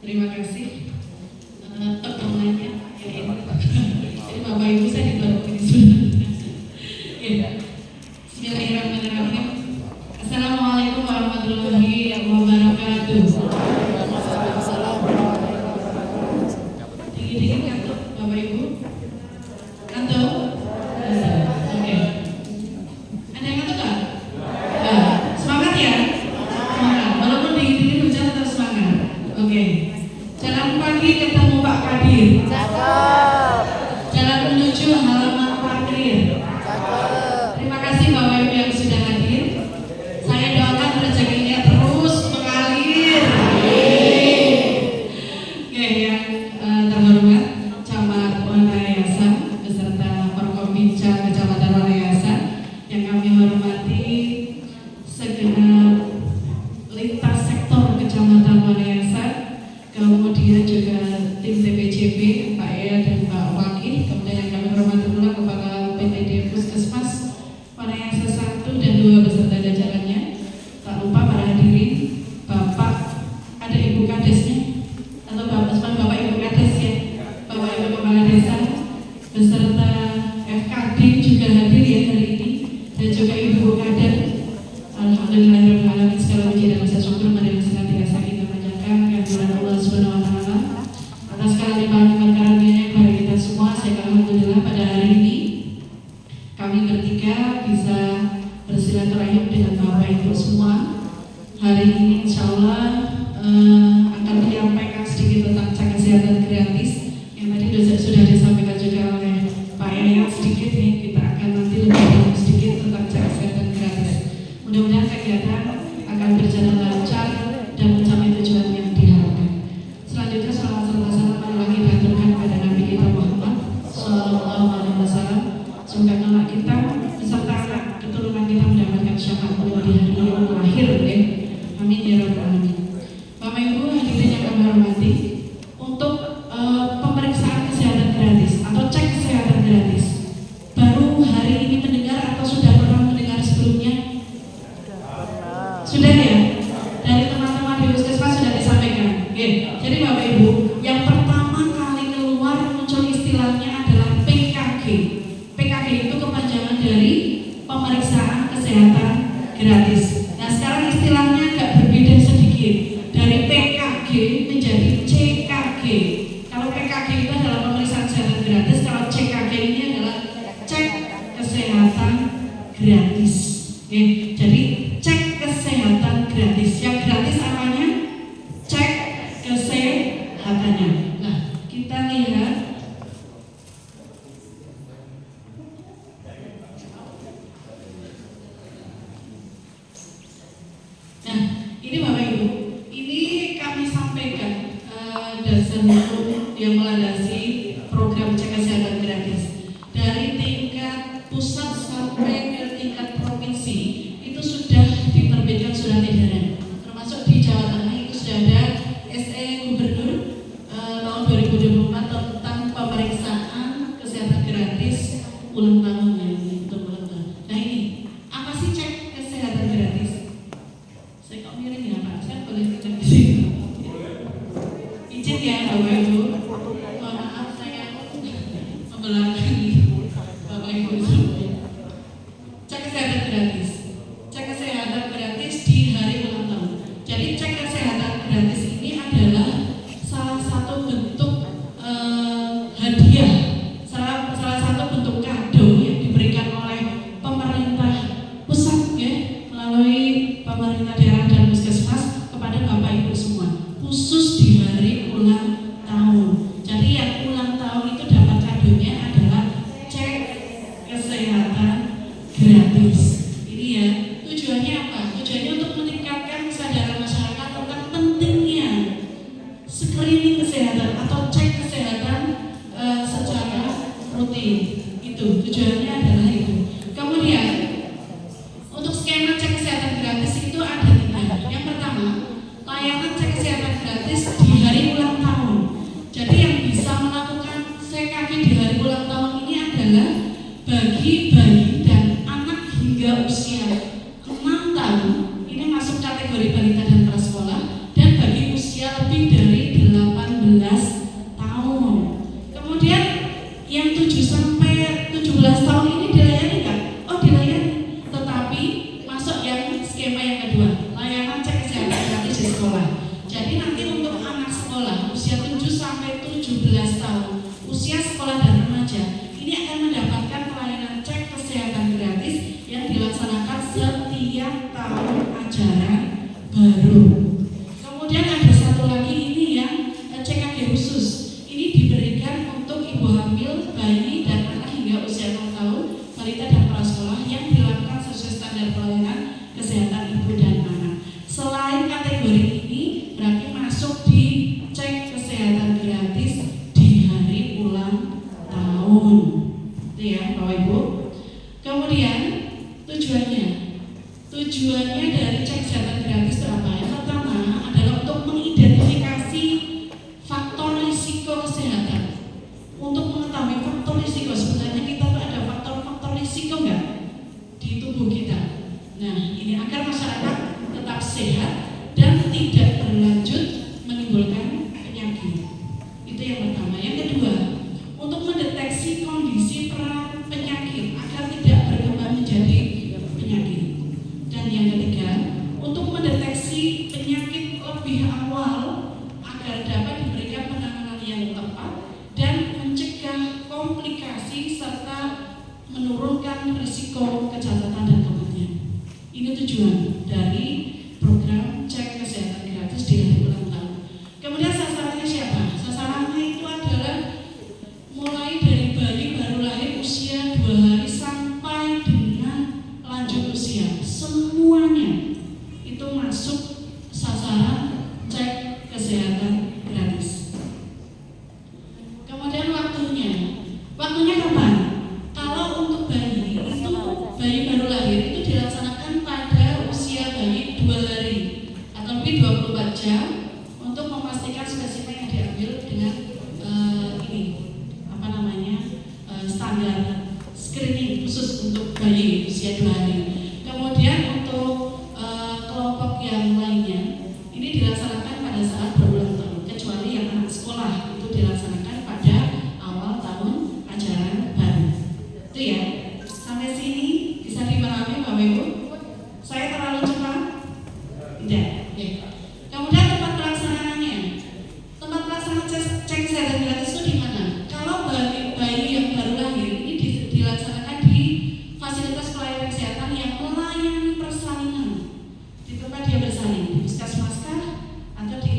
Terima kasih. Tepungannya ya ini. Jadi Bapak Ibu saya dibantu di sini. Ya. Bismillahirrahmanirrahim. Assalamualaikum warahmatullahi wabarakatuh. Dingin-dingin kantuk Bapak Ibu. Kantuk. Oke. Ada yang kantuk nggak? Semangat ya. Semangat. Walaupun dingin-dingin hujan tetap semangat. Oke. Jalan pagi ketemu Pak Kadir. Cakep. Jalan menuju halaman parkir. Cakep. Terima kasih Bapak Ibu yang sudah hadir. Saya doakan rezekinya terus mengalir. Oke, yang terhormat Camat Wanayasan beserta Forkompinca Kecamatan Wanayasan yang kami hormati segenap lintas sektor Kecamatan Wanayasan, kemudian juga tim TPJP Pak Ea dan Pak Wakil, kemudian yang kami hormati pula Kepala PTD Puskesmas Wanayasan 1 dan 2 beserta jajarannya. Tak lupa para hadirin, Bapak, ada Ibu Kadesnya atau Bapak Ibu Kades ya, Bapak Ibu Kepala Desa beserta FKD juga hadir ya hari ini, dan juga Ibu Kader. Alhamdulillahirrahmanirrahim, segala puji dan rasa syukur marilah senantiasa kita panjatkan kehadiran Allah Subhanahu wa taala atas segala limpahan karunia-Nya kepada kita semua. Saya alhamdulillah pada hari ini kami bertiga bisa bersilaturahim dengan Bapak Ibu semua. Hari ini insya Allah akan menyampaikan sedikit tentang cek kesehatan gratis yang tadi sudah disampaikan juga oleh Pak Yayat sedikit nih. Kita akan nanti lebih dalam sedikit tentang cek kesehatan gratis. Mudah-mudahan kegiatan akan berjalan lancar dan mencapai tujuan yang diharapkan. Selanjutnya salam salam lagi diaturkan pada Nabi kita Muhammad Sallallahu Alaihi Wasallam. Semoga anak kita beserta anak keturunan kita mendapatkan syafaat beliau di hari yang terakhir ya. Amin ya rabbal alamin. Bapak Ibu hadirin yang kami hormati, untuk pemeriksaan kesehatan gratis atau cek kesehatan gratis, baru hari ini mendengar atau sudah pernah mendengar sebelumnya? Sudah ya? Dari teman-teman di Puskesmas sudah disampaikan. Oke. Jadi Bapak Ibu, yang pertama kali keluar muncul istilahnya adalah PKG. PKG itu kepanjangan dari pemeriksaan kesehatan gratis. Nah sekarang istilahnya agak berbeda sedikit, dari PKG menjadi CKG. Kalau PKG itu adalah pemeriksaan kesehatan gratis, kalau CKG ini adalah cek kesehatan gratis. Oke. Jadi cek kesehatan gratis. Yang gratis apanya? Cek kesehatannya. Nah, kita lihat ini Bapak Ibu, ini kami sampaikan dasar hukum yang melandasi program cek kesehatan gratis dari tingkat pusat sampai ke tingkat provinsi. Itu sudah diterbitkan surat edaran, termasuk di Jawa Tengah itu sudah ada SE Gubernur tahun 2024 tentang pemeriksaan kesehatan gratis ulang tahun ya, untuk ulang tahun. Nah ini apa sih cek kesehatan gratis? Saya kok miring ya Pak, saya boleh cek di sini? Izin ya Bapak Ibu. Mohon maaf saya membelakangi Bapak Ibu semua. Cek kesehatan gratis. Cek kesehatan gratis di hari ulang tahun. Jadi cek kesehatan gratis ini adalah salah satu bentuk hadiah, salah satu bentuk kado yang diberikan oleh pemerintah pusat ya, melalui pemerintah daerah dan puskesmas kepada Bapak Ibu semua, khusus di hari ulang tahun. Jadi yang ulang tahun itu dapat kadonya adalah cek kesehatan gratis. Ini ya, tujuannya apa? Tujuannya untuk meningkatkan kesadaran masyarakat tentang pentingnya screening kesehatan atau cek kesehatan secara rutin. Itu tujuannya adalah itu. Kemudian untuk skema cek kesehatan gratis itu ada 3. Yang pertama, layanan cek kesehatan gratis di hari ulang tahun. Jadi yang bisa melakukan CKG di hari ulang tahun ini adalah bagi bayi dan anak hingga usia 6 tahun, ini masuk kategori balita dan prasekolah, dan bagi usia lebih dari 8 tepat dan mencegah komplikasi serta menurunkan risiko kejahatan dan kematian. Ini tujuan dari program cek kesehatan gratis di hari ulang tahun. Kemudian sasarannya siapa? Sasarannya itu adalah mulai dari bayi baru lahir usia 2 hari sampai dengan lanjut usia. Semuanya itu masuk sasaran cek kesehatan gratis. Kemudian waktunya kapan? Kalau untuk bayi itu bayi baru lahir itu dilaksanakan pada usia bayi 2 hari atau lebih 24 jam untuk memastikan spesimen yang diambil dengan standar screening khusus untuk bayi usia 2 hari. Kemudian untuk kelompok yang lainnya ini dilaksanakan pada saat berulang tahun, kecuali yang anak sekolah itu dilaksanakan pada awal tahun ajaran baru. Itu ya. Sampai sini bisa dipahami Bapak Ibu? Saya terlalu cepat? Tidak. Oke. Kemudian tempat pelaksanaannya. Tempat pelaksanaan cek kesehatan gratis itu di mana? Kalau bayi yang baru lahir ini dilaksanakan di fasilitas pelayanan kesehatan yang melayani persalinan. Di tempat dia bersalin, di puskesmas atau di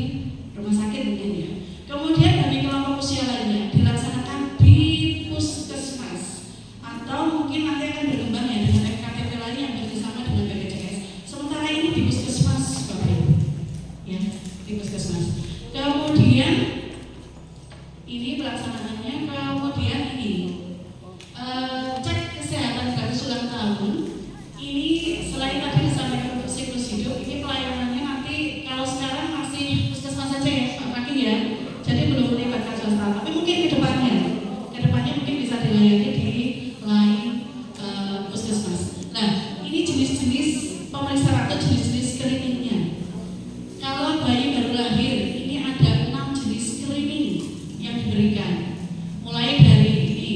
rumah sakit mungkin ya. Kemudian bagi kelompok usia lainnya dilaksanakan di puskesmas atau mungkin nanti akan berkembang ya dengan FKTP lain yang bekerjasama dengan BPJS. Sementara ini di puskesmas Bapak Ibu, ya di puskesmas. Kemudian ini pelaksanaannya, kemudian ini cek kesehatan gratis ulang tahun. Ini selain tadi disampaikan untuk siklus hidup, ini pelayanannya nanti kalau sekarang masih puskesmas saja ya Pak Fakih ya. Jadi belum melibatkan swasta, tapi mungkin kedepannya mungkin bisa dilayani di lain puskesmas. Nah, ini jenis-jenis pemeriksaan atau jenis-jenis screeningnya. Kalau bayi baru lahir, ini ada 6 jenis screening yang diberikan. Mulai dari ini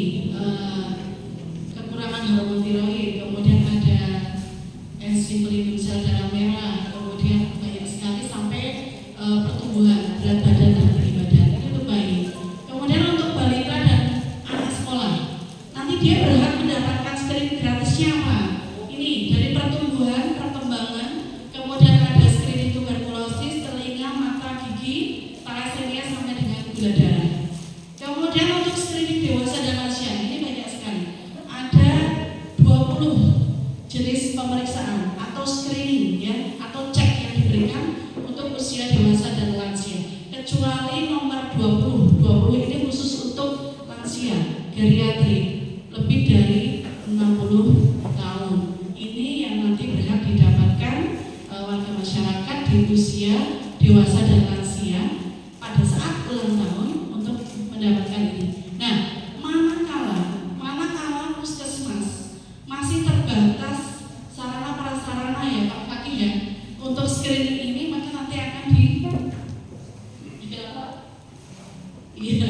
kekurangan hormon tiroid, kemudian ada enzim pelindung sel darah merah, kemudian banyak sekali sampai pertumbuhan berat badan dan tinggi badan. Itu untuk bayi. Kemudian untuk balita dan anak sekolah, nanti dia berhak mendapatkan screening gratisnya apa? Ini dari pertumbuhan, perkembangan, kemudian ada screening tuberkulosis, telinga, mata, gigi, thalassemia sampai dengan gula darah. Kemudian untuk screening dewasa dan lansia ini banyak sekali. Ada 20 jenis pemeriksaan atau screening ya, atau cek yang diberikan untuk usia dewasa dan lansia. Kecuali nomor 20 ini khusus untuk lansia, geriatrik, lebih dari 60 tahun. Ini yang nanti berhak didapatkan warga masyarakat di usia dewasa dan lansia pada saat ulang tahun untuk mendapatkan ini. Nah, manakala puskesmas masih terbatas sarana prasarana ya Pak Fakih ya untuk screening ini, maka nanti akan apa? Iya.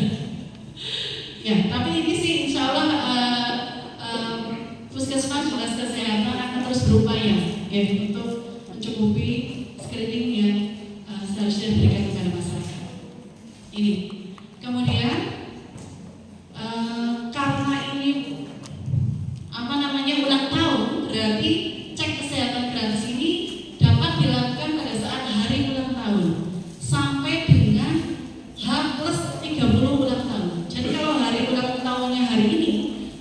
Ya, tapi ini sih insya Allah puskesmas dinas kesehatan akan terus berupaya ya untuk mencukupi screening yang seharusnya diberikan kepada masyarakat. Ini. Kemudian karena ini ulang tahun, berarti cek kesehatan gratis ini dapat dilakukan pada saat hari ulang tahun sampai dengan H+30 ulang tahun. Jadi kalau hari ulang tahunnya hari ini,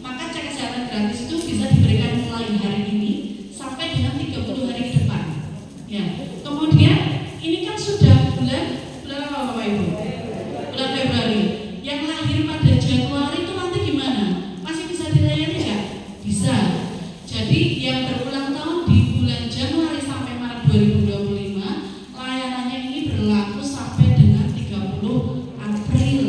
maka cek kesehatan gratis itu bisa diberikan mulai hari ini sampai dengan 30 hari ke depan. Ya. Kemudian ini kan sudah bulan apa Bapak Ibu? Bulan Februari. Yang lahir pada Januari itu nanti gimana? Masih bisa dilayani nggak? Bisa. Jadi yang berulang tahun di bulan Januari sampai Maret 2025, layanannya ini berlaku sampai dengan 30 April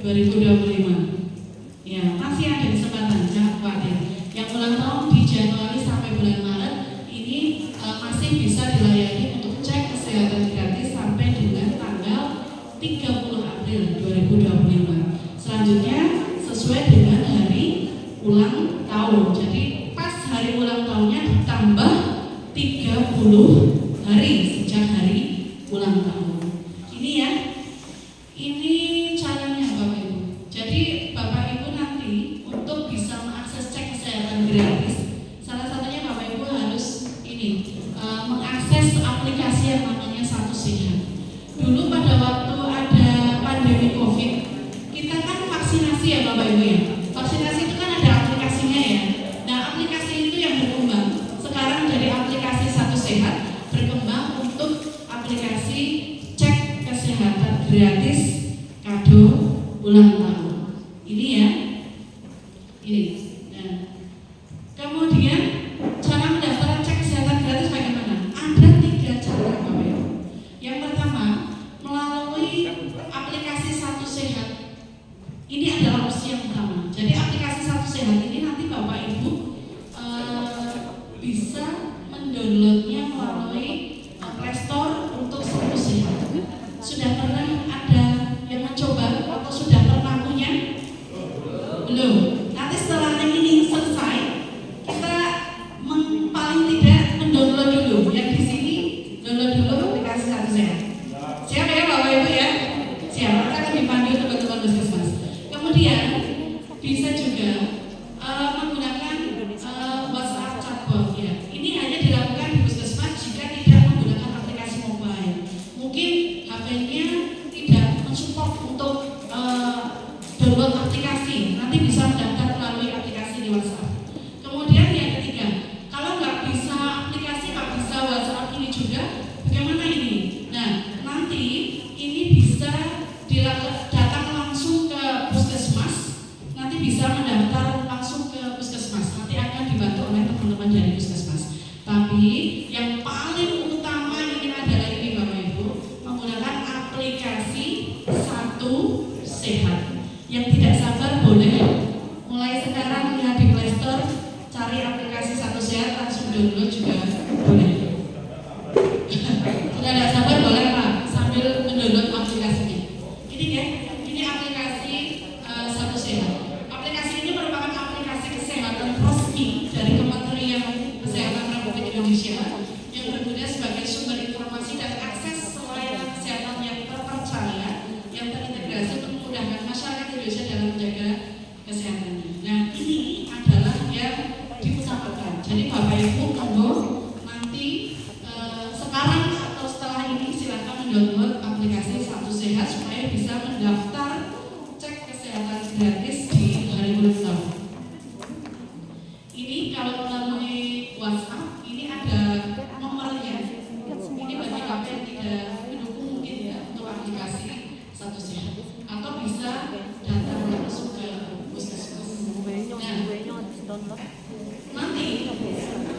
2025. Ya, masih ada kesempatan, jangan khawatir. Yang ulang tahun di Januari sampai bulan Maret ini masih bisa dilayani untuk cek kesehatan gratis sampai dengan tanggal 30 April 2025. Selanjutnya sesuai dengan hari ulang tahun. Jadi pas hari ulang tahunnya ditambah 30 hari sejak hari ulang tahun. Ini ya. Ini caranya Bapak Ibu. vaksinasi ya Bapak Ibu ya. Vaksinasi itu kan ada aplikasinya ya. Nah aplikasi itu yang berkembang sekarang dari aplikasi Satu Sehat berkembang untuk aplikasi cek kesehatan gratis kado ulang tahun. Ini ya. Ini. Nah, kemudian cara mendaftaran cek kesehatan gratis bagaimana? Ada 3 cara Bapak Ibu. Yang pertama melalui aplikasi Satu Sehat. Ini adalah opsi yang utama. Jadi aplikasi Satu Sehat ini nanti Bapak Ibu bisa mendownloadnya melalui Play Store untuk Satu Sehat. Sudah pernah ada yang mencoba atau sudah pernah punya? Belum. Nanti setelah ini selesai, kita paling tidak mendownload dulu. Yang di sini download dulu aplikasi Satu Sehat. Siap ya Bapak Ibu ya? Siap. Kita akan dipandu teman-teman puskesmas. Kemudian bisa juga menggunakan WhatsApp chatbot ya. Ini hanya dilakukan di puskesmas jika tidak menggunakan aplikasi mobile. Mungkin HP-nya tidak mensupport untuk download aplikasi. Nanti bisa mendaftar melalui aplikasi di WhatsApp. Kemudian yang ketiga, kalau nggak bisa aplikasi, nggak bisa WhatsApp ini juga, bagaimana ini? Nah, nanti ini bisa datang langsung ke puskesmas, nanti bisa mendaftar langsung ke puskesmas, nanti akan dibantu oleh teman-teman dari puskesmas. Tapi yang paling utama ini adalah ini Bapak Ibu, menggunakan aplikasi Satu Sehat. Yang tidak sabar boleh mulai sekarang lihat di Play Store, cari aplikasi Satu Sehat, langsung download juga boleh. Sudah tidak sabar boleh Pak, sambil mendownload aplikasinya. Ini ya, ini aplikasi Satu Sehat. Aplikasi ini merupakan aplikasi kesehatan resmi dari Kementerian Kesehatan Republik Indonesia yang berguna sebagai sumber informasi dan akses layanan kesehatan yang terpercaya, yang terintegrasi untuk memudahkan masyarakat Indonesia dalam menjaga kesehatannya. Nah ini adalah yang diutamakan. Jadi Bapak Ibu monggo nanti sekarang atau setelah ini silakan mendownload aplikasi Satu Sehat supaya bisa mendaftar cek kesehatan gratis di hari ulang tahun. Ini kalau melalui WhatsApp ini ada nomornya. Ini bagi HP yang tidak mendukung mungkin ya untuk aplikasi Satu Sehat, atau bisa datang langsung ke puskesmas. Nah, nanti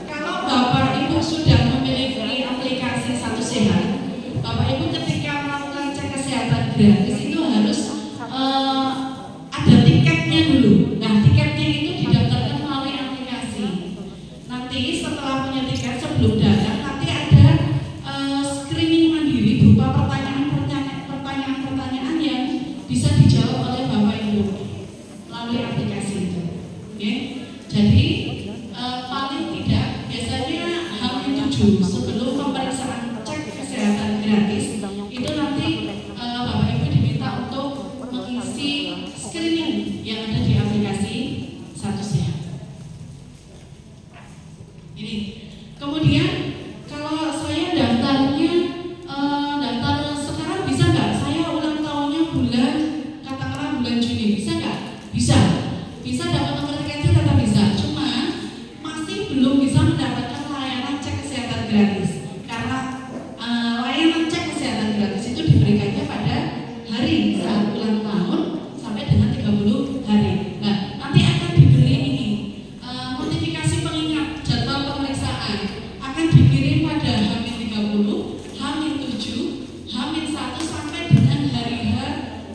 kalau Bapak Ibu sudah memiliki aplikasi Satu Sehat, Bapak Ibu ketika melakukan cek kesehatan gratis itu harus ada tiketnya dulu. Nah tiketnya itu didaftarkan melalui aplikasi. Nanti setelah punya tiket sebelum datang nanti ada screening mandiri berupa pertanyaan-pertanyaan yang bisa dijawab oleh Bapak Ibu melalui aplikasi itu. Oke? Jadi paling tidak biasanya H-7 sebelum pemeriksaan cek kesehatan gratis itu nanti Bapak Ibu diminta untuk mengisi screening yang ada di aplikasi Satu Sehat. Ini. Kemudian kalau saya daftarnya daftar sekarang bisa nggak? Saya ulang tahunnya bulan katakanlah bulan Juni, bisa nggak? Bisa. Bisa dapat nomor tiketnya tetap bisa. Cuma masih belum bisa mendapatkan layanan cek kesehatan gratis karena layanan cek kesehatan gratis itu diberikannya pada hari saat ulang tahun sampai dengan 30 hari. Nah, nanti akan diberi ini notifikasi pengingat jadwal pemeriksaan akan dikirim pada H-30, H-7, H-1 sampai dengan hari H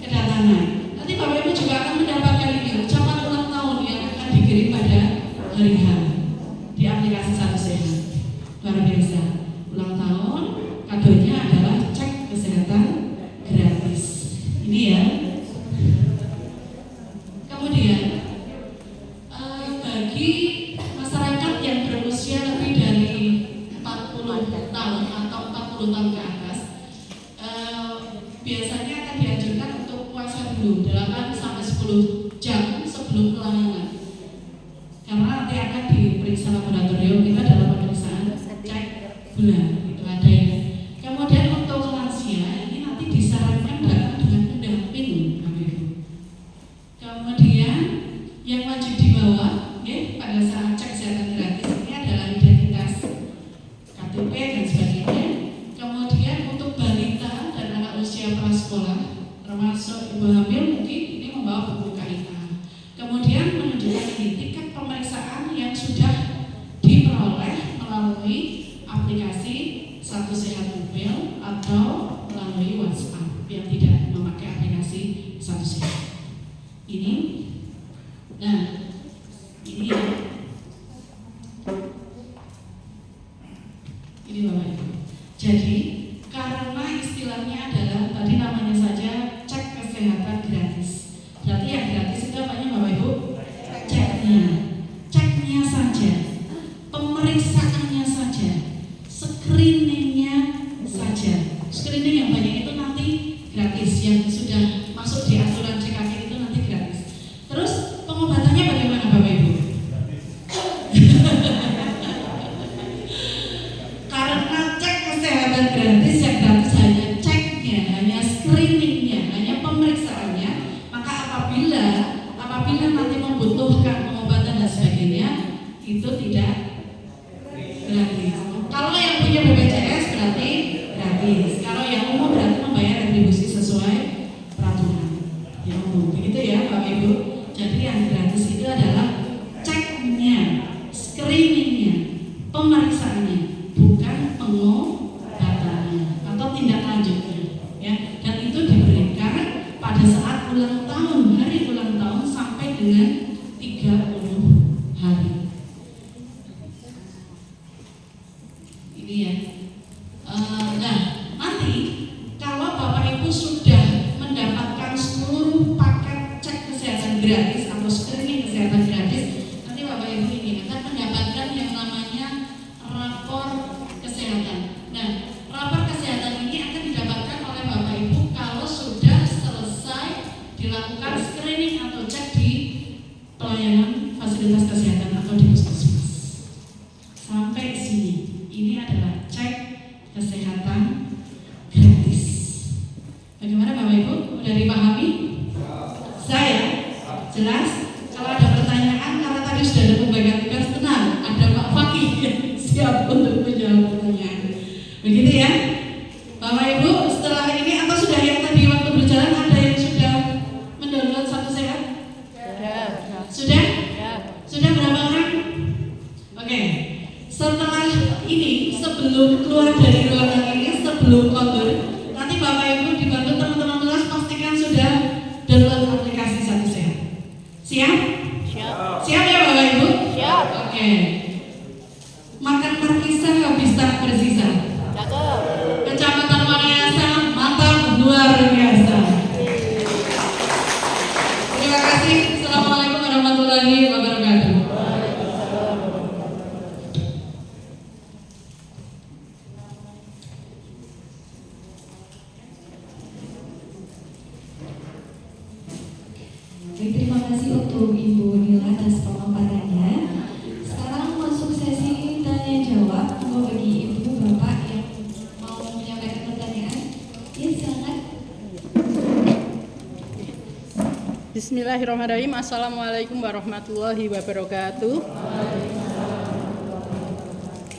kedatangan. Nanti Bapak Ibu juga akan mendapatkan ini ucapan ulang tahun yang akan dikirim pada hari H di aplikasi Satu Sehat. Luar biasa. Ulang tahun kadonya adalah cek kesehatan gratis. Ini ya. Kemudian bagi masyarakat yang berusia lebih dari 40 tahun atau 40 tahun ke atas, biasanya akan dianjurkan untuk puasa dulu 8 sampai 10 jam sebelum pelayanan. Karena nanti akan diperiksa laboratorium, kita dalam pemeriksaan cek gula itu ada ya. Kemudian untuk lansia ini nanti disarankan datang dengan pendamping, Kemudian usia prasekolah, termasuk ibu hamil mungkin ini membawa buku KIA. Kemudian menunjukkan ini tiket pemeriksaan yang sudah diperoleh melalui aplikasi Satu Sehat Mobil atau melalui WhatsApp yang tidak memakai aplikasi Satu Sehat. Ini, nah ini ya. Ini Bapak Ibu. Jadi karena istilahnya adalah tadi namanya saja cek kesehatan gratis. Berarti yang gratis itu apanya Bapak Ibu? Ceknya saja, pemeriksaannya saja, screeningnya saja. Screening yang banyak itu nanti gratis, yang sudah masuk di aturan CKK itu nanti gratis. Terus pengobatannya bagaimana Bapak Ibu? Karena cek kesehatan gratis, yang gratis hanya ceknya, hanya screeningnya, hanya pemeriksaannya, maka apabila nanti membutuhkan pengobatan dan sebagainya, itu tidak gratis. Kalau yang punya BPJS berarti gratis. Kalau yang umum berarti membayar retribusi sesuai peraturan yang umum. Begitu ya Bapak Ibu. Jadi yang gratis itu adalah ceknya, screeningnya, pemeriksaannya, bukan pengobatannya atau tindak lanjutnya. Ya. Dan itu diberikan pada saat ulang tahun, hari ulang tahun sampai dengan 30 hari. Ini ya. Nah, nanti kalau Bapak Ibu sudah mendapatkan seluruh paket cek kesehatan gratis atau screening kesehatan gratis, nanti Bapak Ibu ini akan mendapatkan yang namanya rapor kesehatan. Nah, rapor kesehatan ini akan didapatkan oleh Bapak Ibu kalau sudah selesai dilakukan screening atau cek di pelayanan fasilitas kesehatan atau di puskesmas. Sampai sini, ini adalah cek kesehatan gratis. Bagaimana Bapak Ibu? Sudah dipahami? Saya? Jelas? Kalau ada pertanyaan, karena tadi sudah ada pembagian tugas, tenang, ada Pak Fakih yang siap untuk menjawab pertanyaan. Begitu ya? Bapak Ibu, setelah ini atau sudah yang tadi waktu berjalan ada yang sudah mendownload Satu Sehat? Sudah? Sudah berapa orang? Oke. Setelah ini, sebelum keluar dari ruangan ini, sebelum kontur, nanti Bapak Ibu dibantu teman-teman kelas pastikan sudah download aplikasi Satu Sehat. Siap? Siap ya Bapak Ibu? Siap. Oke. Makan markisa habis tak bersisa. Kecamatan Wanayasa, mantap, luar biasa. Terima kasih. Assalamualaikum warahmatullahi wabarakatuh. Terima kasih untuk Ibu Nila atas pemaparannya. Sekarang masuk sesi tanya jawab. Mau bagi Ibu Bapak yang mau menyampaikan pertanyaan, ya silakan. Bismillahirrahmanirrahim. Assalamualaikum warahmatullahi wabarakatuh.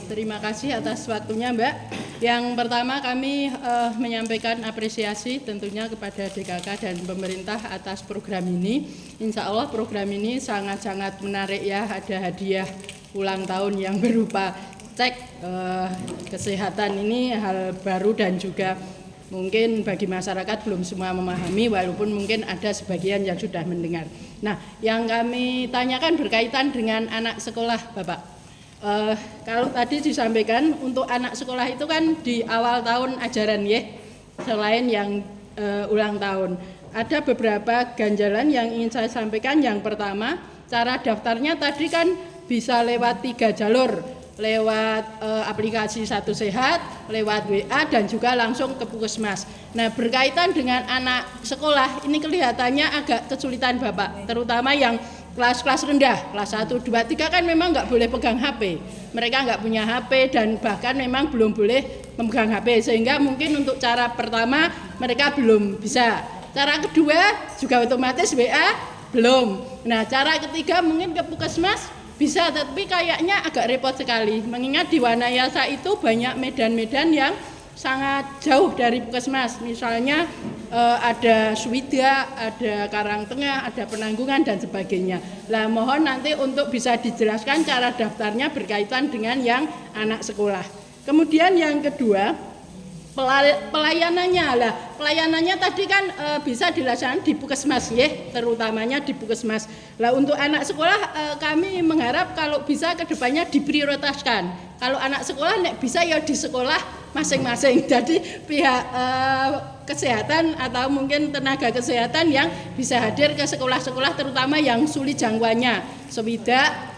Terima kasih atas waktunya Mbak. Yang pertama kami menyampaikan apresiasi tentunya kepada DKK dan pemerintah atas program ini. Insya Allah program ini sangat-sangat menarik ya. Ada hadiah ulang tahun yang berupa cek kesehatan, ini hal baru dan juga mungkin bagi masyarakat belum semua memahami, walaupun mungkin ada sebagian yang sudah mendengar. Nah, yang kami tanyakan berkaitan dengan anak sekolah Bapak. Kalau tadi disampaikan untuk anak sekolah itu kan di awal tahun ajaran ya, selain yang ulang tahun. Ada beberapa ganjalan yang ingin saya sampaikan. Yang pertama, cara daftarnya tadi kan bisa lewat 3 jalur. Lewat aplikasi Satu Sehat, lewat WA, dan juga langsung ke puskesmas. Nah, berkaitan dengan anak sekolah, ini kelihatannya agak kesulitan Bapak, terutama yang kelas-kelas rendah, kelas 1, 2, 3 kan memang nggak boleh pegang HP. Mereka nggak punya HP dan bahkan memang belum boleh memegang HP, sehingga mungkin untuk cara pertama mereka belum bisa. Cara kedua juga otomatis WA belum. Nah, cara ketiga mungkin ke puskesmas bisa, tapi kayaknya agak repot sekali, mengingat di Wanayasa itu banyak medan-medan yang sangat jauh dari puskesmas. Misalnya ada Swida, ada Karangtengah, ada Penanggungan dan sebagainya. Lah mohon nanti untuk bisa dijelaskan cara daftarnya berkaitan dengan yang anak sekolah. Kemudian yang kedua, pelayanannya lah, pelayanannya tadi kan bisa dilaksanakan di puskesmas ya, terutamanya di puskesmas. Lah untuk anak sekolah kami mengharap kalau bisa kedepannya diprioritaskan. Kalau anak sekolah bisa ya di sekolah masing-masing. Jadi pihak kesehatan atau mungkin tenaga kesehatan yang bisa hadir ke sekolah-sekolah terutama yang sulit jangkauannya, Swida,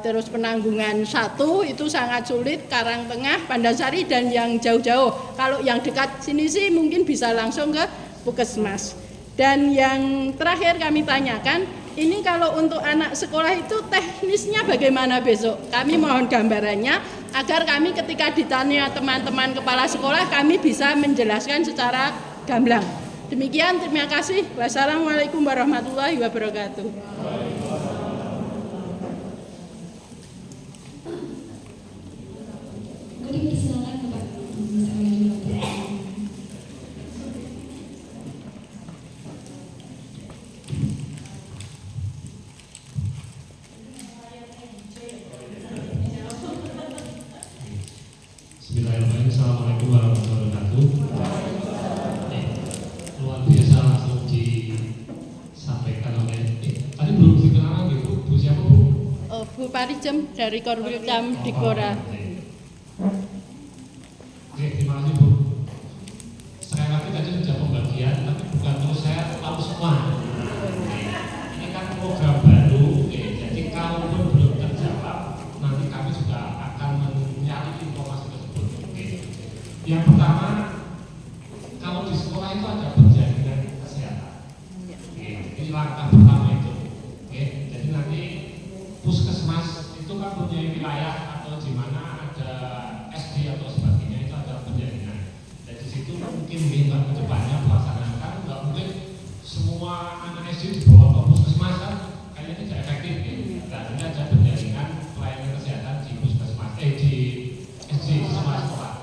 terus Penanggungan 1 itu sangat sulit, Karangtengah, Pandansari dan yang jauh-jauh. Kalau yang dekat sini sih mungkin bisa langsung ke puskesmas. Dan yang terakhir kami tanyakan, ini kalau untuk anak sekolah itu teknisnya bagaimana besok? Kami mohon gambarannya agar kami ketika ditanya teman-teman kepala sekolah kami bisa menjelaskan secara gamblang. Demikian, terima kasih. Wassalamualaikum warahmatullahi wabarakatuh. Dipersilakan Bapak bisa menjawab. Bismillahirrahmanirrahim. Assalamualaikum warahmatullahi wabarakatuh. Luar biasa langsung disampaikan oleh tadi belum dikenal lagi Bu siapa Bu? Bu Parijem dari Korwilkam Dikora. Oke, terima kasih Bu. Sekali lagi tadi sudah pembagian, tapi bukan terus saya tahu semua. Ini kan program baru, jadi kalaupun belum terjawab, nanti kami juga akan mencari informasi tersebut. Yang pertama, kalau di sekolah itu ada penjaminan kesehatan. Ini langkah pertama itu. Jadi nanti puskesmas itu kan punya wilayah atau di mana ada SD atau sebagainya itu ada penjaminan. Dan di situ mungkin ke depannya pelaksanaan nggak mungkin semua anak SD dibawa ke puskesmas kan kayaknya tidak efektif Dan ini ada penjaminan pelayanan kesehatan di puskesmas di SD di sekolah.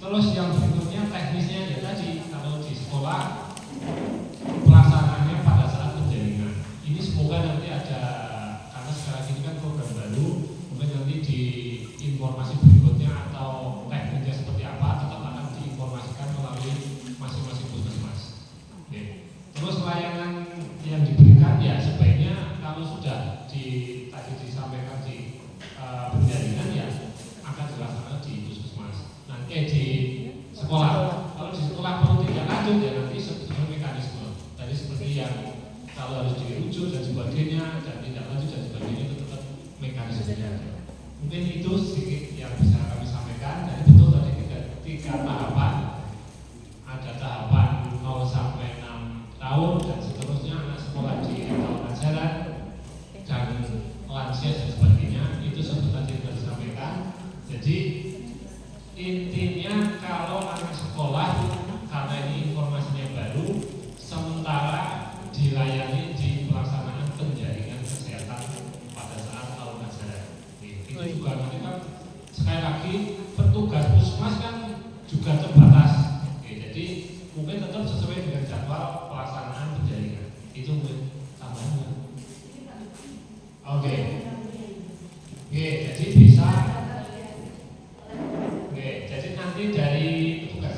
Terus yang berikutnya teknisnya ya tadi kalau di sekolah pelaksanaannya pada saat penjaminan. Ini semoga nanti ada karena sekarang ini kan program baru, mungkin nanti di informasi berikutnya atau tekniknya seperti apa tetap akan diinformasikan melalui masing-masing puskesmas. Terus layanan yang diberikan ya sebaiknya kalau sudah tadi disampaikan di penjaminan ya akan dilaksanakan di puskesmas. Nanti di sekolah. Kalau di sekolah perlu tidak lanjut ya nanti sesuai mekanisme. Tadi seperti yang kalau harus dirujuk dan sebagainya dan tidak lanjut dan sebagainya itu tetap mekanismenya. Mungkin itu sedikit yang bisa kami sampaikan. Jadi betul tadi tiga tahapan. Ada tahapan 0 sampai 6 tahun dan seterusnya anak sekolah di tahun ajaran dan lansia dan sebagainya. Itu seperti tadi sudah disampaikan. Jadi intinya kalau anak sekolah karena ini informasinya baru sementara dilayani di pelaksanaan penjaringan kesehatan pada saat tahun ajaran. Itu juga nanti kan sekali lagi petugas puskesmas kan juga terbatas. Jadi mungkin tetap sesuai dengan jadwal pelaksanaan penjaringan. Itu mungkin tambahannya. Oke, jadi bisa. Jadi nanti dari petugas.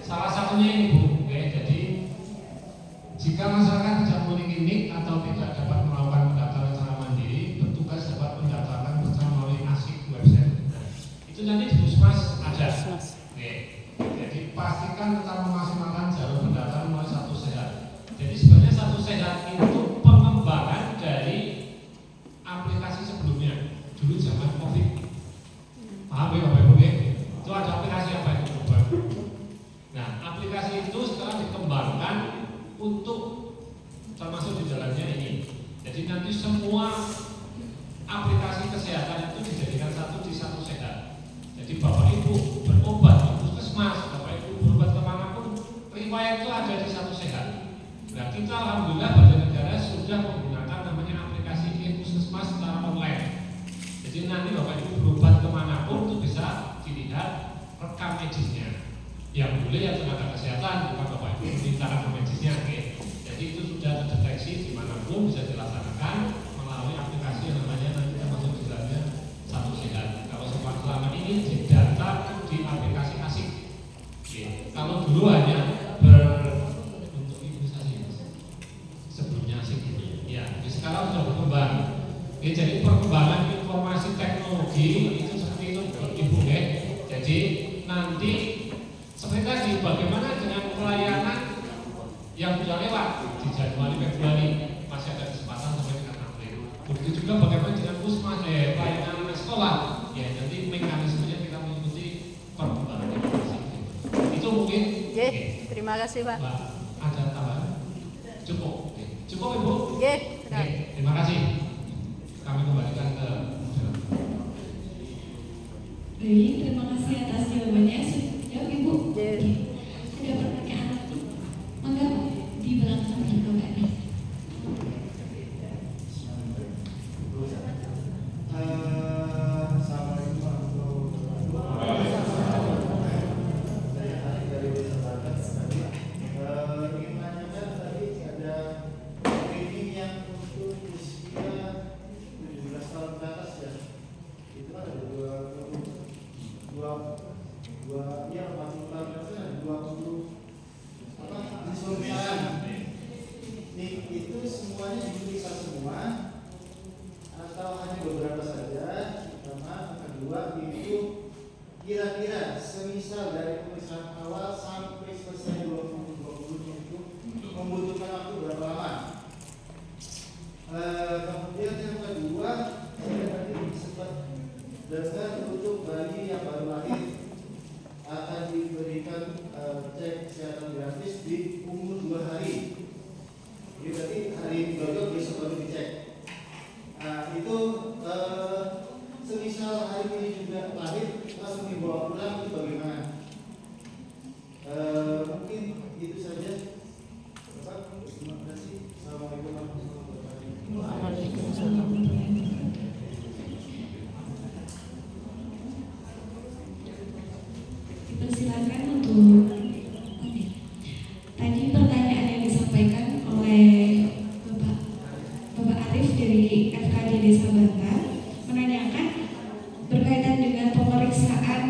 Salah satunya ini Bu. Jadi jika masyarakat tidak memiliki NIK atau tidak dapat melakukan pendaftaran secara mandiri, petugas dapat mendaftarkan bersama melalui ASIK website. Itu nanti di puskesmas ada. Jadi pastikan tetap memaksimalkan jalur pendaftaran melalui Satu Sehat. Jadi sebenarnya Satu Sehat itu pengembangan dari aplikasi sebelumnya. Dulu zaman COVID. Paham ya Bapak Ibu? Itu ada aplikasi apa itu? Nah, aplikasi itu sekarang dikembangkan untuk termasuk di dalamnya ini. Jadi nanti semua aplikasi kesehatan itu dijadikan satu di Satu Sehat. Jadi Bapak Ibu berobat di puskesmas, Bapak Ibu berobat kemanapun, riwayat itu ada di Satu Sehat. Nah, kita alhamdulillah Badan Negara sudah menggunakan namanya aplikasi e-puskesmas secara online. Jadi nanti Bapak Ibu berobat kemanapun itu bisa medisnya. Yang boleh ya tenaga kesehatan, bukan Bapak Ibu minta rekam medisnya. Oke. Jadi itu sudah terdeteksi dimanapun bisa dilaksanakan melalui aplikasi yang namanya nanti termasuk di dalamnya Satu Sehat. Kalau selama ini data di aplikasi asik. Oke. Kalau dulu hanya untuk imunisasi sebelumnya asik ini. Ya, sekarang sudah berkembang. Oke, jadi perkembangan informasi teknologi itu seperti itu Ibu ya. Jadi nanti seperti tadi bagaimana dengan pelayanan yang sudah lewat di Januari Februari masih ada kesempatan sampai dengan April. Begitu juga bagaimana dengan puskesmas pelayanan sekolah. Ya nanti mekanismenya kita mengikuti perkembangan informasi. Itu mungkin. Oke, terima kasih Pak. Mbak, ada tambahan? Cukup. Oke. Cukup Ibu? Oke, Oke, terima kasih. Kami kembalikan ke Baik, terima kasih atas jawabannya. Jawab Ibu. Yes. Ada pertanyaan lagi? Mangga di belakang Bapak. Assalamualaikum warahmatullahi wabarakatuh. Saya Ari dari Desa Barat. Ingin menanyakan tadi ada training yang untuk usia 17 tahun ke atas ya. Itu ada 40 disolusikan. Itu semuanya diperiksa semua atau hanya beberapa saja? Pertama, kedua itu kira-kira semisal dari pemeriksaan awal sampai selesai 2020 itu membutuhkan waktu berapa lama? Kemudian yang kedua, saya tadi sempat dengar untuk bayi yang baru lahir akan diberikan cek kesehatan gratis di umur 2 hari. Jadi berarti hari kedua besok baru dicek. Itu semisal hari ini juga lahir langsung dibawa pulang itu bagaimana? Mungkin itu saja. Bapak, terima kasih. Assalamualaikum warahmatullahi wabarakatuh. Dipersilakan untuk tadi pertanyaan yang disampaikan oleh Bapak Arif dari FKD Desa Bantar menanyakan berkaitan dengan pemeriksaan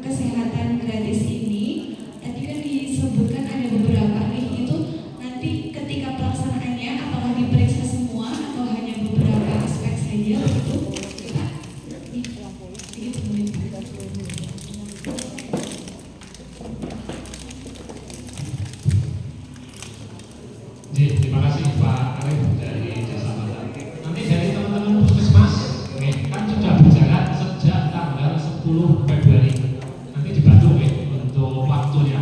kesehatan gratis ini. Tadi kan disebutkan ada beberapa nih, itu nanti ketika pelaksanaannya apakah diperiksa semua atau hanya beberapa aspek saja gitu? Terima kasih Pak Arif dari Desa Bantar. Nanti dari teman-teman puskesmas, kan sudah berjalan sejak tanggal 10 Februari. Nanti dibantu untuk waktunya.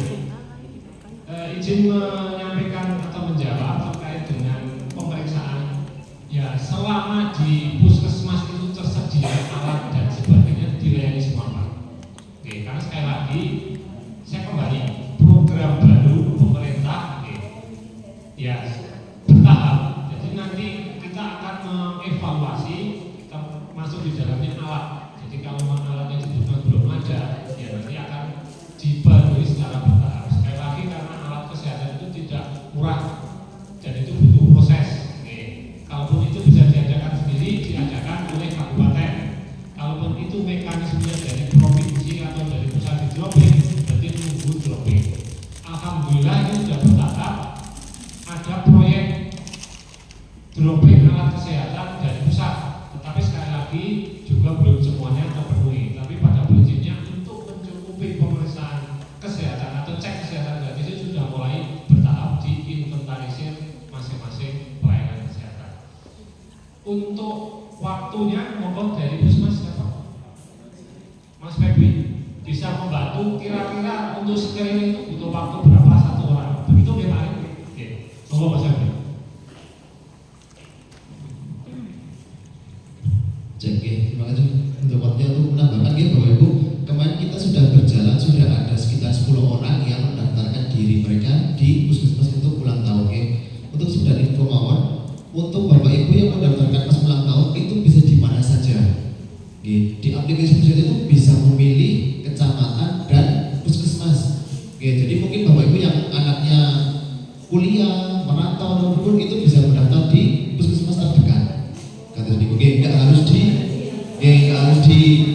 Izin menyampaikan atau menjawab terkait dengan pemeriksaan. Ya, selama di puskesmas itu tersedia alat dan sebagainya dilayani semua Pak. Oke, karena sekali lagi saya kembali program baru pemerintah. Ya, bertahap. Jadi nanti kita akan mengevaluasi termasuk di dalamnya alat. Jadi kalau alatnya dibutuhkan belum ada, ya nanti akan dibantu secara bertahap. Sekali lagi karena alat kesehatan itu tidak murah dan itu butuh proses. Oke. Kalaupun itu bisa diadakan sendiri, diadakan oleh kabupaten. Kalaupun itu mekanismenya dari provinsi atau dari pusat di dropping, berarti menunggu dropping. Alhamdulillah ini sudah bertahap. Ada proyek dropping alat kesehatan dari pusat, tetapi sekali lagi juga belum semuanya terpenuhi. Tapi pada prinsipnya untuk mencukupi pemeriksaan kesehatan atau cek kesehatan gratis itu sudah mulai bertahap diinventarisir masing-masing pelayanan kesehatan. Untuk waktunya monggo dari puskesmas siapa? Mas Febri bisa membantu kira-kira untuk screening itu butuh waktu berapa satu orang? Begitu memang. Monggo Mas Febri. Terima kasih untuk waktu untuk menambahkan ya Bapak Ibu. Kemarin kita sudah berjalan, sudah ada sekitar 10 orang yang mendaftarkan diri mereka di puskesmas untuk ulang tahun. Untuk sudah info mawon, untuk Bapak Ibu yang mendaftarkan pas ulang tahun itu bisa di mana saja. Di aplikasi pusat itu bisa memilih kecamatan dan puskesmas Oke, jadi mungkin Bapak Ibu yang anaknya kuliah, merantau ataupun itu bisa mendaftar di puskesmas terdekat. Kata niku nggih, enggak harus di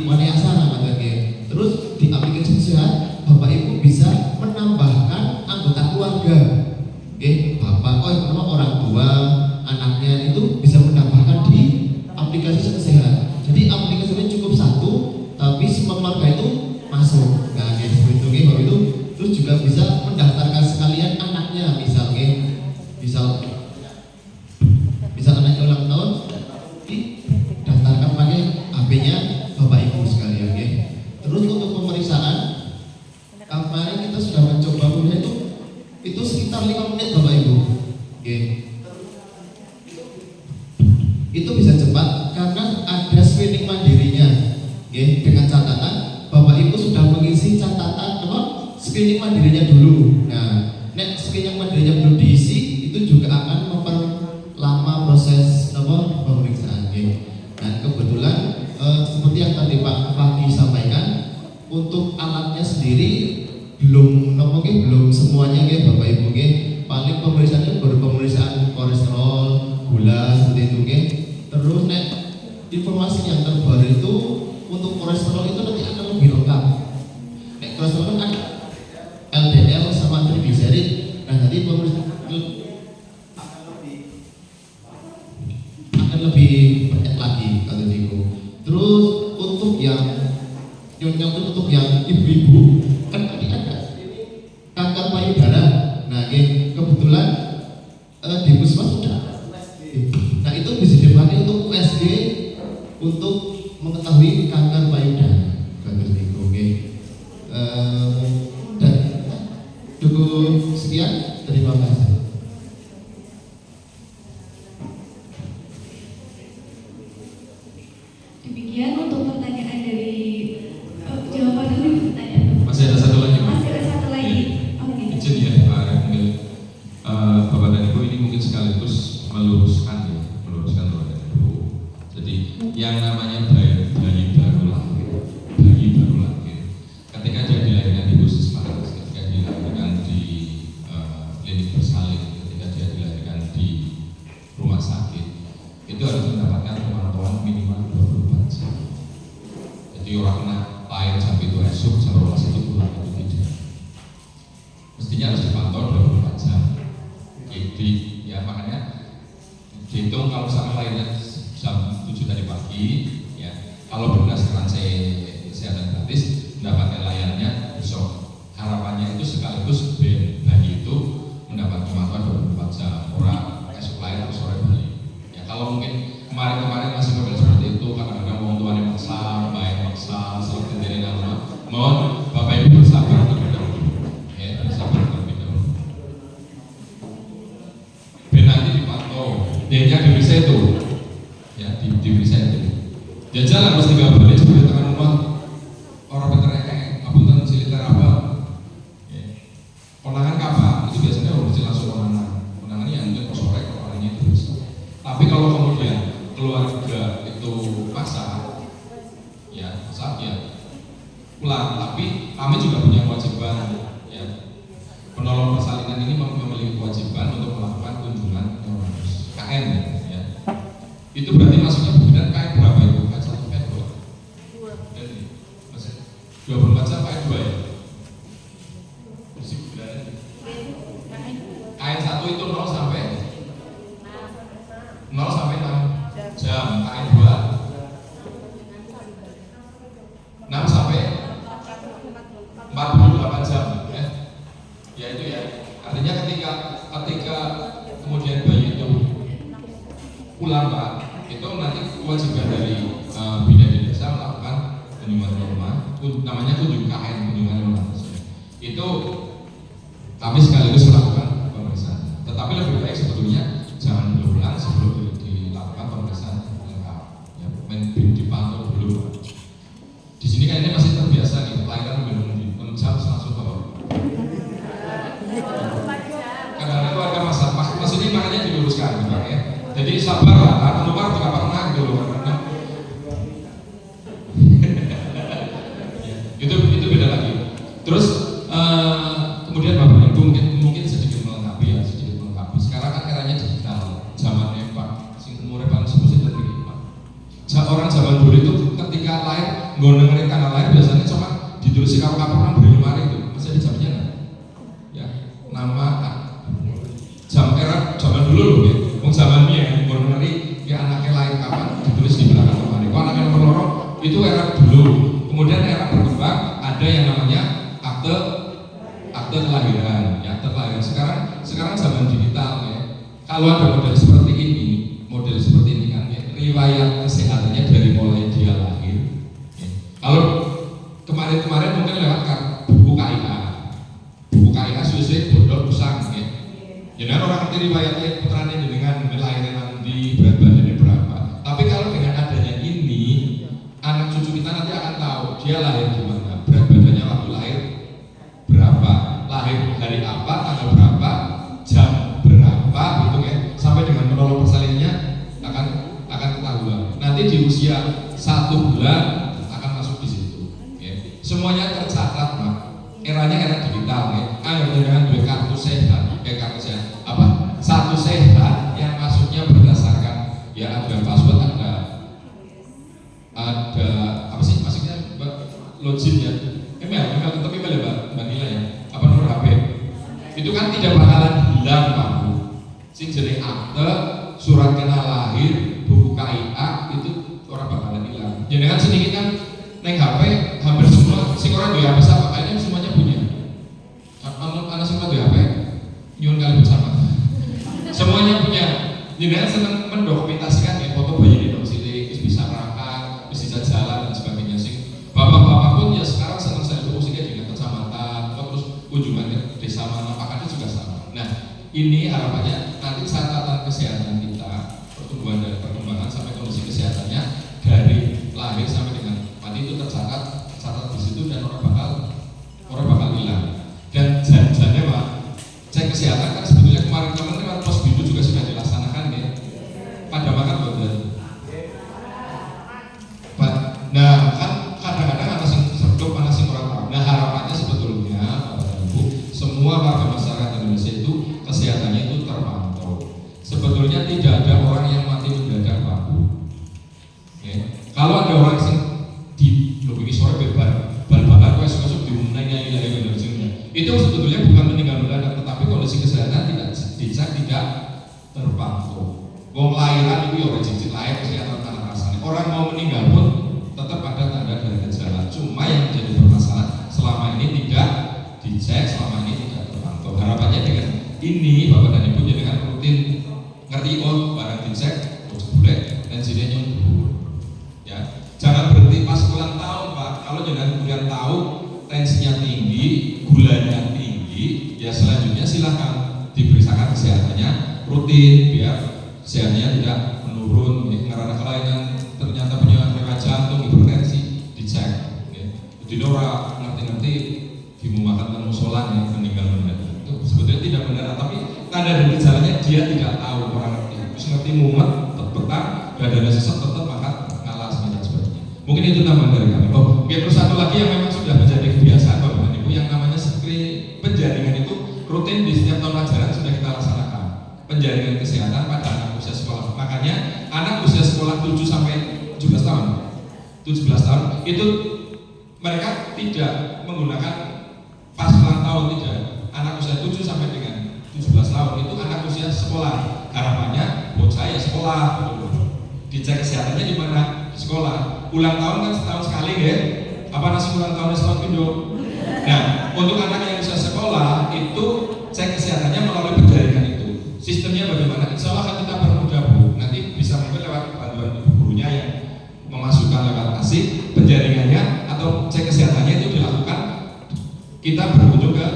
Wanayasa namanya. Terus di aplikasi sehat Bapak Ibu bisa menambahkan anggota keluarga. Oke, Bapak orang tua anaknya itu bisa menambahkan di aplikasi sehat. Jadi aplikasinya cukup satu, tapi semua keluarga itu masuk. Nah, kayak seperti itu, Bapak itu. Terus juga bisa mendaftarkan sekalian anaknya, misal anaknya ulang tahun, didaftarkan pakai HP-nya Bapak Ibu sekalian, ya. Terus untuk pemeriksaan, kemarin kita sudah mencoba itu sekitar 5 menit Bapak Ibu, oke. Itu bisa cepat karena ada screening mandirinya, oke. Dengan catatan Bapak Ibu sudah mengisi catatan screening mandirinya dulu. Nah, screening mandirinya belum diisi, itu juga akan memperlama proses pemeriksaan. Nah, kebetulan seperti yang tadi Pak Fahmi sampaikan, untuk alatnya sendiri belum semuanya Bapak Ibu. Paling pemeriksaannya baru pemeriksaan kolesterol, gula seperti itu. Terus informasi yang terbaru itu untuk kolesterol itu nanti akan lebih lengkap. Kolesterol kan ada LDL sama trigliserid. Nah, nanti pemeriksaan akan lebih banyak lagi kalau itu. Terus untuk yang ibu-ibu kan tadi ada kanker payudara. Nah, kebetulan di puskesmas sudah. Nah, itu bisa dipakai untuk USG untuk mengetahui kanker payudara. Dan cukup sekian, terima kasih. Demikian untuk pertanyaan dari jawaban dari pertanyaan. Masih ada satu lagi, Masih ada satu lagi. Oke. Izin ya, Pak. Mungkin Bapak dan Ibu ini mungkin sekaligus meluruskan Bapak dan Ibu. Jadi yang namanya bayi baru lahir, ketika dia dilahirkan di puskesmas, ketika dilahirkan di klinik bersalin, ketika dia dilahirkan di rumah sakit, itu harus mendapatkan pemantauan minimal 24 jam. Jadi orang lahir jam itu esok, jam 12 itu pulang, itu tidak. Mestinya harus dipantau 24 jam. Jadi ya makanya dihitung kalau sama lahirnya jam 7 tadi pagi, ya kalau berdasarkan kesehatan gratis mendapatkan layanannya besok. Harapannya itu sekaligus bayi itu mendapat pemantauan 24 jam, orang esok lahir atau sore balik. Ya kalau mungkin kemarin masih model seperti itu, kadang-kadang orang tuanya maksa, baik maksa, seperti dari nama. Mohon Bapak Ibu bersabar terlebih dahulu. Ya, bersabar terlebih dahulu. Nanti dipantau, dia di bisa itu, ya di bisa itu. Jalan harus 3 balik seperti tangan rumah. Orang peternak, apunten siliter apa? Konangan kapal itu biasanya harus langsung konangan yang untuk sore orangnya itu bisa. Tapi kalau kemudian keluarga itu paksa, ya pulang. Tapi kami juga punya kewajiban, ya penolong persalinan ini memiliki kewajiban untuk melakukan kunjungan KN, ya. Itu berarti masuknya bukan KN berapa itu? KN 1, KN 2. 24 jam KN 2 ya? KN 1 itu 0 sampai 6 jam, KN 2 6 sampai 48 jam, ya. Ya itu ya. Artinya ketika kemudian bayi itu pulang Pak, itu nanti kewajiban dari bidan di desa melakukan kunjungan rumah, namanya kunjungan rumah. Itu kami sekaligus melakukan pemeriksaan. Tetapi lebih baik sebetulnya jangan berulang sebelum dilakukan pemeriksaan lengkap. Ya, dipantau dulu. Di sini kayaknya masih terbiasa nih, pelayanan belum 6 jam langsung bawa. Kadang-kadang keluarga maksudnya makanya diluruskan, Pak ya. Jadi sabar lah, keluar juga pernah gitu loh. Itu beda lagi. Terus dulu loh ya. Wong zaman biyen mun ngeri ya anaknya lahir kapan ditulis di belakang lemari. Kok anaknya nomor loro itu era dulu. Kemudian era berkembang ada yang namanya akte kelahiran. Ya, akte kelahiran sekarang zaman digital ya. Kalau ada model seperti ini kan ya, riwayat kesehatannya dari mulai dia lahir. Ya. Kalau kemarin mungkin lewat buku KIA susu bodol usang ya. Jadi orang ngerti riwayatnya putranya dengan lahirnya nanti berat badannya berapa. Tapi kalau dengan adanya ini, anak cucu kita nanti akan tahu dia lahir di mana, berat badannya waktu lahir berapa, lahir hari apa, tanggal berapa, jam berapa gitu ya. Sampai dengan menolong persalinnya akan ketahuan. Nanti di usia 1 bulan akan masuk di situ. Ya. Semuanya tercatat, Pak. Eranya era digital ya. Dengan dua kartu sehat, satu sehat yang masuknya berdasarkan ya ada password, ada apa sih masuknya login ya, email tetap email ya Mbak Nila ya, apa nomor HP itu kan tidak bakalan hilang Pak Bu. Sing jeneng akte, surat kenal lahir, buku KIA itu orang bakalan hilang. Jadi kan sedikit kan neng HP hampir semua sing orang duwe HP sama kayaknya semuanya punya. Anak semua duwe HP nyuwun kali bersama. Semuanya punya. Jadi kan senang mendokumentasikan ya foto bayi di domsili, bisa berangkat, bisa jalan dan sebagainya sih. Bapak-bapak pun ya sekarang senang saya musiknya dengan kecamatan, terus kunjungan ke desa mana, pakatnya juga sama. Nah, ini harapannya nanti catatan kesehatan kita, pertumbuhan dan perkembangan sampai kondisi kesehatannya dari lahir sampai dengan mati itu tercatat di situ dan orang bakal hilang. Dan janjinya Pak, cek kesehatan kan sebetulnya kemarin lewat pos bidu juga sudah dilaksanakan ya. Pada makan betul. Nah kan kadang-kadang ada serdup, ada sing orang tahu. Nah harapannya sebetulnya Bapak dan Ibu, semua warga masyarakat Indonesia itu kesehatannya itu terpantau. Sebetulnya tidak ada orang yang mati mendadak Pak Bu. Ya. Kalau ada orang yang di lebih sore bal-balan esok diumumkannya itu sebetulnya bukan meninggal mendadak, tetapi kondisi kesehatan tidak dicek, tidak terpantau. Wong lahiran itu ya orang cicit lahir kesehatan tanah rasanya. Orang mau meninggal pun tetap ada tanda dari gejala. Cuma yang menjadi permasalahan selama ini tidak dicek, selama ini tidak terpantau. Harapannya dengan ini Bapak dan Ibu dengan rutin ngerti barang dicek, boleh tensinya nyumbur. Ya, jangan berhenti pas ulang tahun Pak. Kalau jangan kemudian tahu tensinya tinggi, gulanya tinggi, ya selanjutnya silahkan diperiksakan kesehatannya rutin biar kesehatannya tidak menurun. Karena kelainan ternyata punya riwayat jantung, hipertensi, dicek. Jadi orang ngerti-ngerti dimumakan ke musola yang meninggal mendadak. Itu sebetulnya tidak benar, tapi tanda dan gejalanya dia tidak tahu, orang ngerti. Terus ngerti mumet, petang, badannya sesak, tetap makan ngalah dan sebagainya. Mungkin itu tambahan dari kami. Terus satu lagi yang memang sudah menjadi kebiasaan Bapak Ibu yang namanya screening penjaringan itu rutin di setiap tahun ajaran sudah kita laksanakan. Penjaringan kesehatan pada anak usia sekolah. Makanya anak usia sekolah 7 sampai 17 tahun itu mereka tidak menggunakan pas ulang tahun, tidak. Anak usia 7 sampai dengan 17 tahun itu anak usia sekolah. Harapannya bocah ya sekolah, dicek kesehatannya di mana? Di sekolah. Ulang tahun kan setahun sekali ya. Apa nasi ulang tahun setahun pindah? Nah, untuk anak yang usia sekolah itu cek kesehatannya melalui penjaringan itu. Sistemnya bagaimana? Insya Allah akan kita permudah Bu. Nanti bisa mungkin lewat bantuan ibu gurunya yang memasukkan lewat ASIK penjaringannya atau cek kesehatannya itu dilakukan. Kita berkunjung ke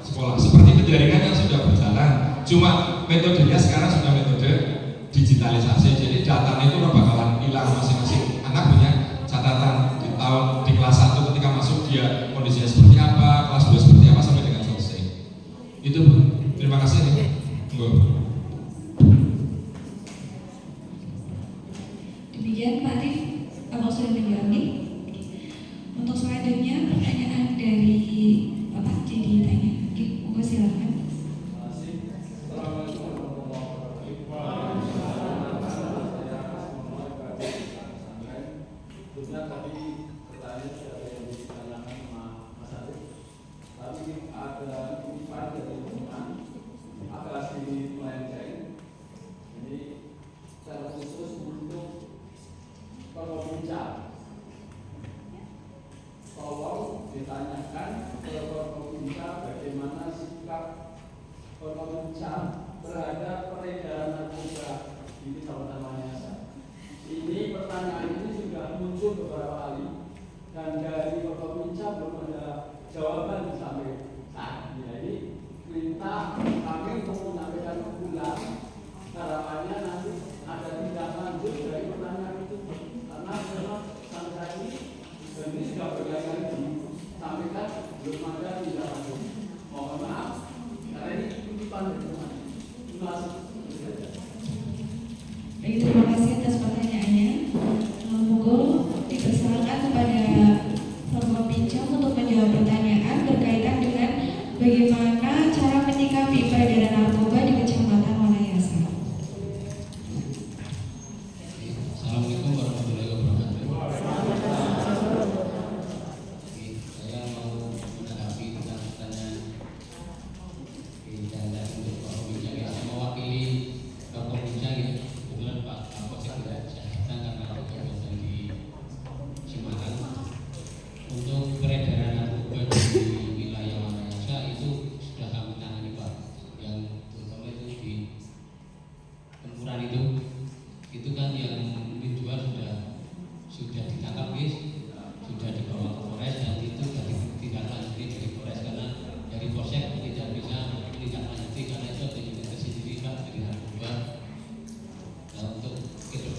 sekolah. Seperti penjaringan yang sudah berjalan. Cuma metodenya sekarang sudah metode digitalisasi. Jadi datanya itu bakalan hilang masing-masing anak punya catatan di kelas 1 ketika masuk dia kondisinya seperti apa, kelas 2 seperti apa sampai dengan selesai. Itu Bu. Terima kasih. Demikian Pak Arif, apa sudah dijawab? Untuk selanjutnya pertanyaan dari Bapak jadi tanya. Oke, monggo silakan. Forkominsa terhadap peredaran narkoba di Kecamatan Manyasa. Ini pertanyaan ini sudah muncul beberapa kali dan dari Forkominsa belum ada jawaban sampai saat ini. Jadi perintah kami untuk menyampaikan ulang, harapannya nanti ada tindak lanjut dari pertanyaan itu karena memang sampai saat ini dan ini sudah berkali-kali disampaikan belum ada tindak lanjut. Mohon maaf karena ini kutipan dari teman. Terima kasih.